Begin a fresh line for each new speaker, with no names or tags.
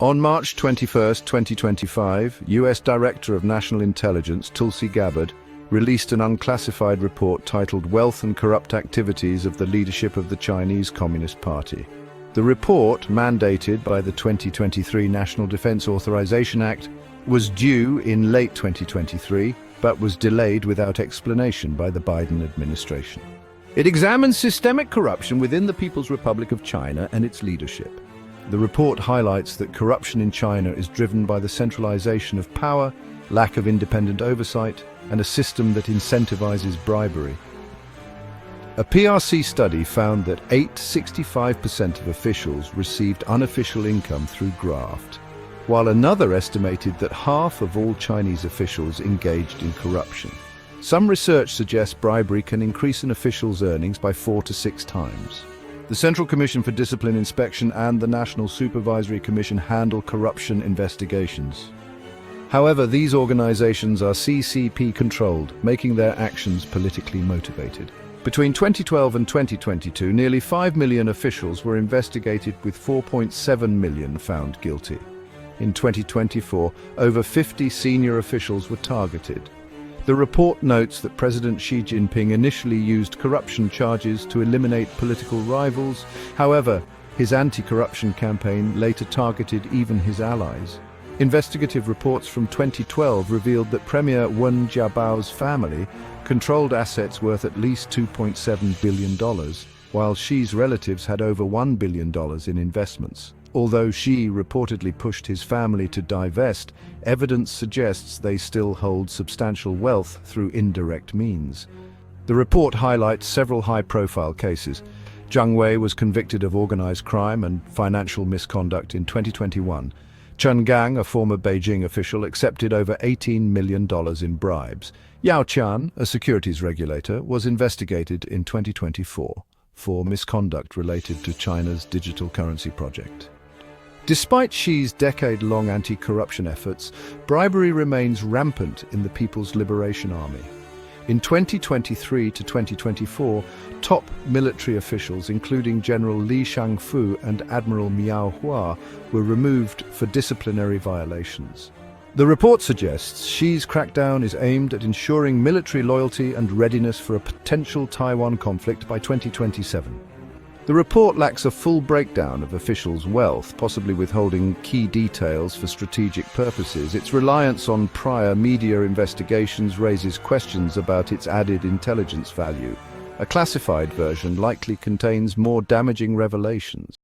On March 21, 2025, US Director of National Intelligence Tulsi Gabbard released an unclassified report titled Wealth and Corrupt Activities of the Leadership of the Chinese Communist Party. The report, mandated by the 2023 National Defense Authorization Act, was due in late 2023, but was delayed without explanation by the Biden administration. It examines systemic corruption within the People's Republic of China and its leadership. The report highlights that corruption in China is driven by the centralization of power, lack of independent oversight, and a system that incentivizes bribery. A PRC study found that 65% of officials received unofficial income through graft, while another estimated that half of all Chinese officials engaged in corruption. Some research suggests bribery can increase an official's earnings by 4 to 6 times. The Central Commission for Discipline Inspection and the National Supervisory Commission handle corruption investigations. However, these organizations are CCP-controlled, making their actions politically motivated. Between 2012 and 2022, nearly 5 million officials were investigated, with 4.7 million found guilty. In 2024, over 50 senior officials were targeted. The report notes that President Xi Jinping initially used corruption charges to eliminate political rivals. However, his anti-corruption campaign later targeted even his allies. Investigative reports from 2012 revealed that Premier Wen Jiabao's family controlled assets worth at least $2.7 billion, while Xi's relatives had over $1 billion in investments. Although Xi reportedly pushed his family to divest, evidence suggests they still hold substantial wealth through indirect means. The report highlights several high-profile cases. Zhang Wei was convicted of organized crime and financial misconduct in 2021. Chen Gang, a former Beijing official, accepted over $18 million in bribes. Yao Qian, a securities regulator, was investigated in 2024 for misconduct related to China's digital currency project. Despite Xi's decade-long anti-corruption efforts, bribery remains rampant in the People's Liberation Army. In 2023 to 2024, top military officials, including General Li Shangfu and Admiral Miao Hua, were removed for disciplinary violations. The report suggests Xi's crackdown is aimed at ensuring military loyalty and readiness for a potential Taiwan conflict by 2027. The report lacks a full breakdown of officials' wealth, possibly withholding key details for strategic purposes. Its reliance on prior media investigations raises questions about its added intelligence value. A classified version likely contains more damaging revelations.